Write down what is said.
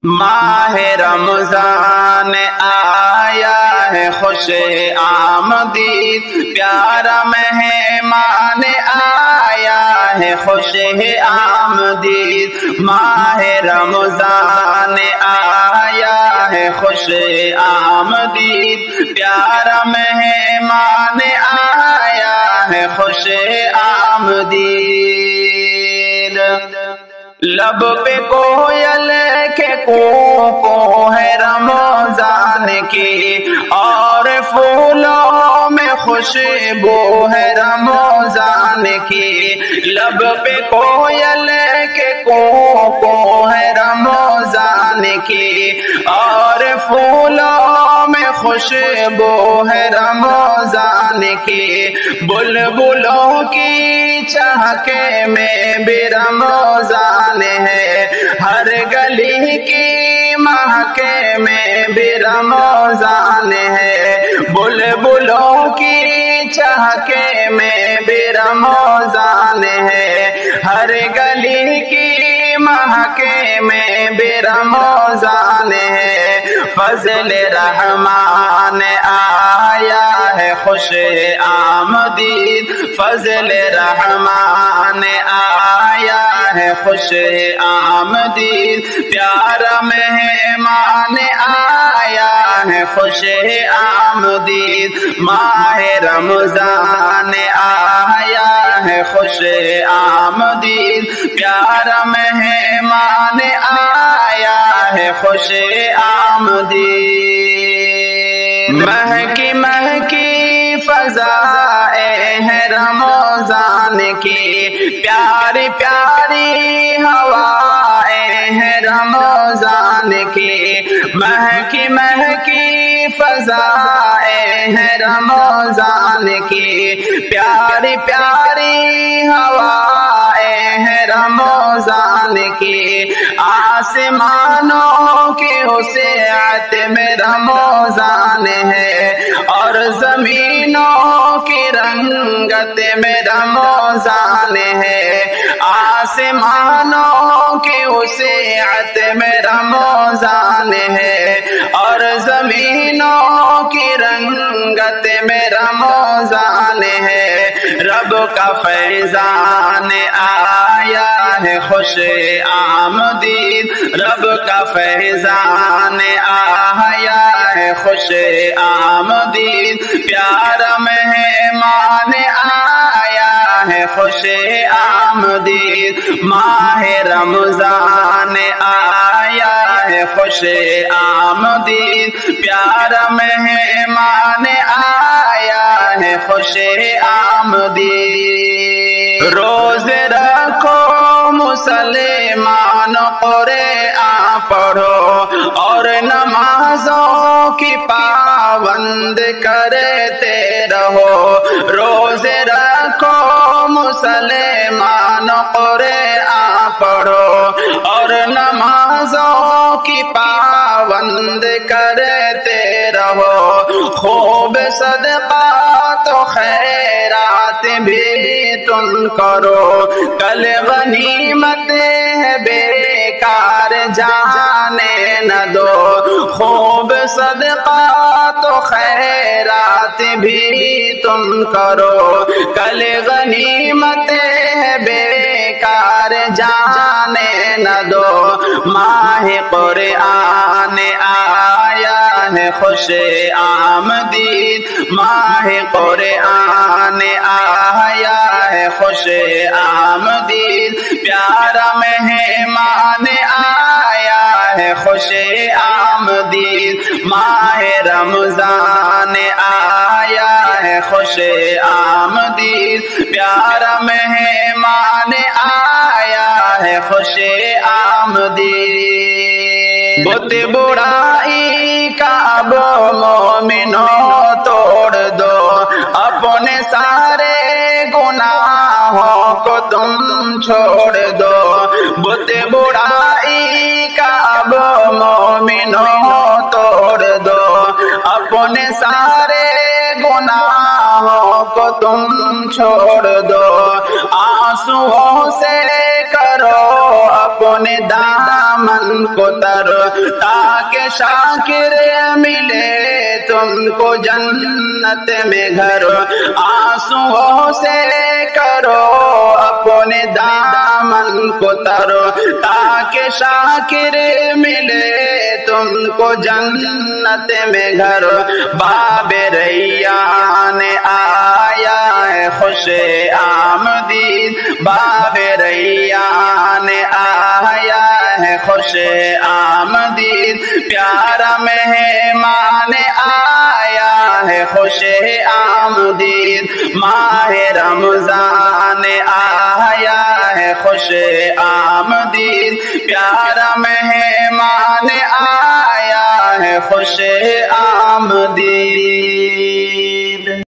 ماہ رمضان آیا ہے خوش آمدید، پیارا مہمان آیا ہے خوش آمدید۔ ماہ رمضان آیا ہے خوش آمدید، پیارا مہمان آیا ہے خوش آمدید۔ لب پہ کوئل کے کو ہے رمضان کی، اور پھولوں میں خوشبو ہے رمضان کی۔ لب پہ کوئل کے کو ہے رمضان کی، اور پھولوں میں خوشبو ہے رمضان کی۔ بلبلوں کی چہکے میں بھی رمضان ہے، ہر گلی کی مہکے میں بھی رمضان ہے۔ بلبلوں کی چہکے میں بھی رمضان ہے، ہر گلی کی مہکے میں بھی رمضان ہے۔ فضل رحمان آیا ہے خوش آمدید، فضل رحمان آیا ہے خوش آمدید، پیارا مہمان آیا ہے خوش آمدید۔ ماہ رمضان آیا ہے خوش آمدید، پیارا مہمان آیا ہے خوش آمدید۔ مہکی مہکی فضائیں ہیں رمضان کی، پیاری پیاری ہوائیں ہیں رمضان کی۔ مہکی مہکی فضائیں ہیں رمضان کی، پیاری پیاری ہوائیں ہیں رمضان کی۔ آسمانوں کی وسعت میں رمضان ہے، اور زمینوں کی رنگت میں رمضان ہے۔ آسمانوں کی وسعت میں رمضان ہے، اور زمینوں کی رنگت میں رمضان ہے۔ رب کا فیضان آیا ہے خوش آمدید، رب کا فیضان آیا ہے خوش آمدید، پیارا مہمان آیا ہے خوش آمدید۔ ماہ رمضان آیا ہے خوش آمدید، پیارا مہمان آیا ہے خوش آمدید۔ روز رکھو مسلمان قرآن پڑھو، اور نمازوں کی پابند کرتے رہو۔ روز رکھو مسلمان قرآن پڑھو، اور نمازوں کی پابند کرتے رہو۔ خوب صدقات و خیرات بھی تم کرو، کل غنیمت ہے بیکار جانے نہ دو۔ خوب صدقات و خیرات بھی تم کرو، کل غنیمت ہے بیکار جانے نہ دو۔ ماہ قرآن آیا ہے خوش آمدید، ماہ قرآن آیا ہے خوش آمدید، پیارا مہمان آیا ہے خوش آمدید۔ ماہ رمضان آیا ہے خوش آمدید، پیارا مہمان آیا ہے خوش آمدید۔ بت برائی کا اب مومنوں توڑ دو، اپنے سارے گناہوں کو تم چھوڑ دو۔ بت برائی کا اب مومنوں توڑ دو، اپنے سارے گناہوں کو تم چھوڑ دو۔ آنسوؤں سے کرو اپنے دام دامن کو تر تاکہ شاکر ملے تم کو جنت میں گھر آنسوؤں سے کرو اپنے دامن کو تر تاکہ شاکر ملے تم کو جنت میں گھر باب ریان آیا ہے خوش آمدید باب ریان آیا ہے خوش آمدید پیارا مہمان آیا ہے خوش آمدید ماہ رمضان آیا ہے خوش آمدید پیارا مہمان آیا ہے خوش آمدید